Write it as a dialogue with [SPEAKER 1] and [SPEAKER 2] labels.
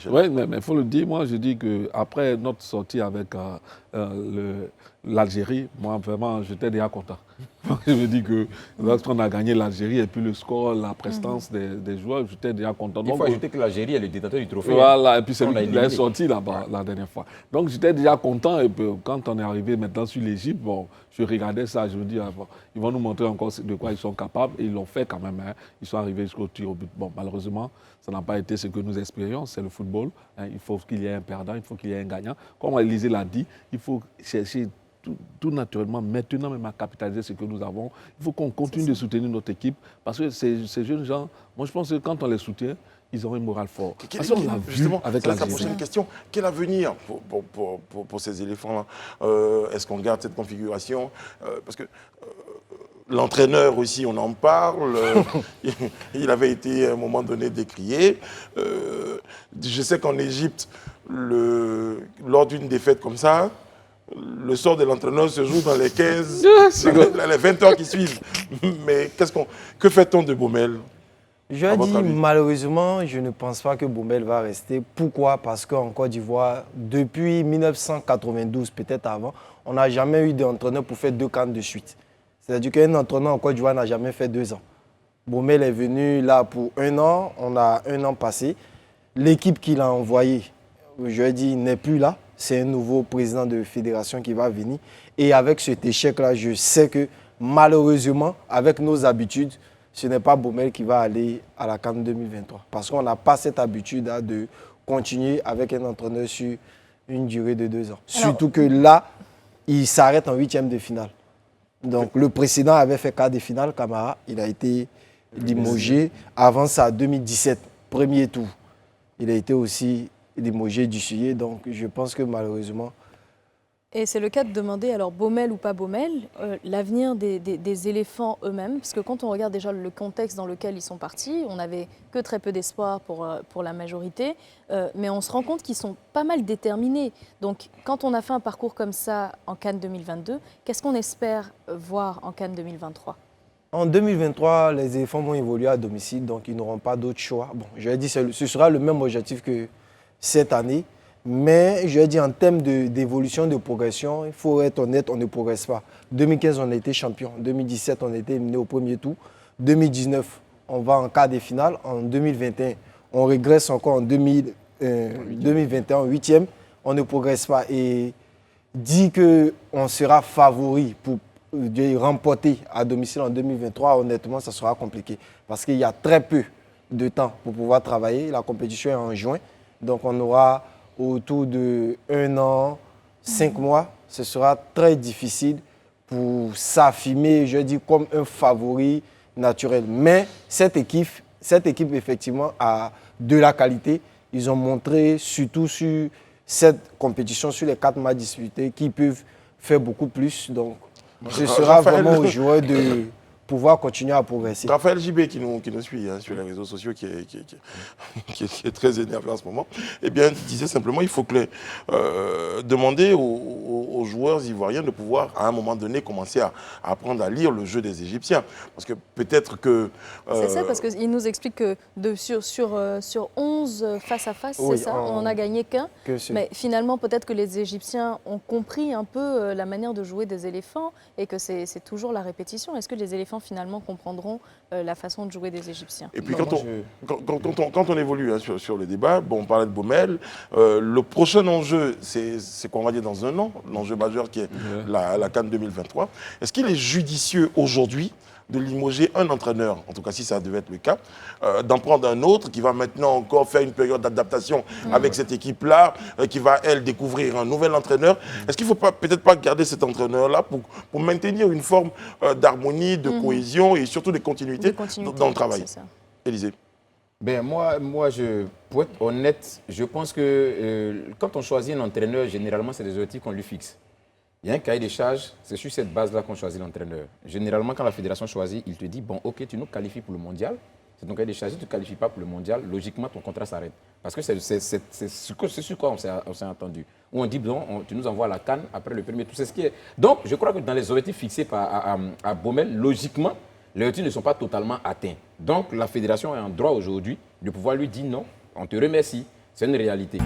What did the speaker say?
[SPEAKER 1] Oui, mais il faut le dire, moi je dis qu'après notre sortie avec l'Algérie, moi vraiment j'étais déjà content. Je me dis que lorsqu'on a gagné l'Algérie et puis le score, la prestance des joueurs, j'étais déjà content.
[SPEAKER 2] Il faut ajouter que l'Algérie est le détenteur du trophée.
[SPEAKER 1] Voilà, et puis c'est lui qui l'a
[SPEAKER 2] éliminé.
[SPEAKER 1] sorti là-bas la dernière fois. Donc j'étais déjà content et puis, quand on est arrivé maintenant sur l'Égypte, bon, je regardais ça, je me dis, bon, ils vont nous montrer encore de quoi ils sont capables et ils l'ont fait quand même. Hein. Ils sont arrivés jusqu'au tir au but. Bon, malheureusement, ça n'a pas été ce que nous espérions, c'est le football. Hein. Il faut qu'il y ait un perdant, il faut qu'il y ait un gagnant. Comme Élisée l'a dit, il faut chercher tout naturellement, maintenant même à capitaliser ce que nous avons. Il faut qu'on continue de soutenir notre équipe parce que ces jeunes gens, moi je pense que quand on les soutient, ils auront une morale forte.
[SPEAKER 3] Parce qu'on l'a vu avec la prochaine question. Quel avenir pour ces éléphants-là? Est-ce qu'on garde cette configuration? Parce que l'entraîneur aussi, on en parle. Il avait été à un moment donné décrié. Je sais qu'en Égypte, lors d'une défaite comme ça, le sort de l'entraîneur se joue dans les 15, les 20 heures qui suivent. Mais que fait-on de Baumel?
[SPEAKER 4] Je dis malheureusement, je ne pense pas que Baumel va rester. Pourquoi? Parce qu'en Côte d'Ivoire, depuis 1992, peut-être avant, on n'a jamais eu d'entraîneur pour faire 2 CAN de suite. C'est-à-dire qu'un entraîneur en Côte d'Ivoire n'a jamais fait 2 ans. Baumel est venu là pour 1 an, on a 1 an passé. L'équipe qu'il a envoyée, je dis, n'est plus là. C'est un nouveau président de fédération qui va venir. Et avec cet échec-là, je sais que malheureusement, avec nos habitudes, ce n'est pas Baumel qui va aller à la CAN 2023. Parce qu'on n'a pas cette habitude de continuer avec un entraîneur sur une durée de 2 ans. Surtout que là, il s'arrête en 8e de finale. Donc le précédent avait fait quart de finale, Camara. Il a été limogé. Avant ça, 2017, premier tour. Il a été aussi limogé du Suyer. Donc je pense que malheureusement...
[SPEAKER 5] Et c'est le cas de demander, alors Baumel ou pas Baumel, l'avenir des éléphants eux-mêmes, parce que quand on regarde déjà le contexte dans lequel ils sont partis, on n'avait que très peu d'espoir pour la majorité, mais on se rend compte qu'ils sont pas mal déterminés. Donc quand on a fait un parcours comme ça en CAN 2022, qu'est-ce qu'on espère voir en CAN 2023 ?
[SPEAKER 4] En 2023, les éléphants vont évoluer à domicile, donc ils n'auront pas d'autre choix. Bon, je l'ai dit, ce sera le même objectif que cette année. Mais je l'ai dit, en termes d'évolution, de progression, il faut être honnête, on ne progresse pas. 2015, on a été champion. 2017, on a été éliminé au premier tour. 2019, on va en quart de finale. En 2021, on régresse encore en 2021, 8e. On ne progresse pas. Et dit qu'on sera favori pour remporter à domicile en 2023, honnêtement, ça sera compliqué. Parce qu'il y a très peu de temps pour pouvoir travailler. La compétition est en juin. Donc, on aura autour de 1 an, 5 mois. Ce sera très difficile pour s'affirmer, je dis, comme un favori naturel. Mais cette équipe, effectivement, a de la qualité. Ils ont montré, surtout sur cette compétition, sur les 4 matchs disputés, qu'ils peuvent faire beaucoup plus. Donc, ce sera vraiment aux joueurs de pouvoir continuer à progresser.
[SPEAKER 3] Raphaël JB qui nous suit sur les réseaux sociaux, qui est très énervé en ce moment, eh bien, disait simplement il faut demander aux joueurs ivoiriens de pouvoir, à un moment donné, commencer à apprendre à lire le jeu des Égyptiens. Parce que peut-être que...
[SPEAKER 5] C'est ça, parce qu'il nous explique que sur 11 face-à-face, oui, c'est ça, on n'a gagné qu'un. Mais finalement, peut-être que les Égyptiens ont compris un peu la manière de jouer des éléphants et que c'est toujours la répétition. Est-ce que les éléphants finalement comprendront la façon de jouer des Égyptiens?
[SPEAKER 3] Et puis quand on évolue sur le débat, bon, on parlait de Baumel, le prochain enjeu, c'est qu'on va dire dans 1 an, l'enjeu majeur qui est la CAN 2023. Est-ce qu'il est judicieux aujourd'hui de limoger un entraîneur, en tout cas si ça devait être le cas, d'en prendre un autre qui va maintenant encore faire une période d'adaptation avec cette équipe-là, qui va, elle, découvrir un nouvel entraîneur. Est-ce qu'il ne faut peut-être pas garder cet entraîneur-là pour maintenir une forme d'harmonie, de cohésion et surtout de continuité dans le travail? Élisée.
[SPEAKER 2] Ben moi, pour être honnête, je pense que quand on choisit un entraîneur, généralement, c'est des objectifs qu'on lui fixe. Il y a un cahier des charges, c'est sur cette base-là qu'on choisit l'entraîneur. Généralement, quand la fédération choisit, il te dit, bon, ok, tu nous qualifies pour le mondial, c'est ton cahier des charges. Si tu ne qualifies pas pour le mondial, logiquement, ton contrat s'arrête. Parce que c'est sur quoi on s'est entendu. Où on dit, bon, tu nous envoies à la CAN après le premier tour. C'est ce qui est. Donc, je crois que dans les objectifs fixés à Baumel, logiquement, les objectifs ne sont pas totalement atteints. Donc, la fédération a un droit aujourd'hui de pouvoir lui dire non, on te remercie. C'est une réalité.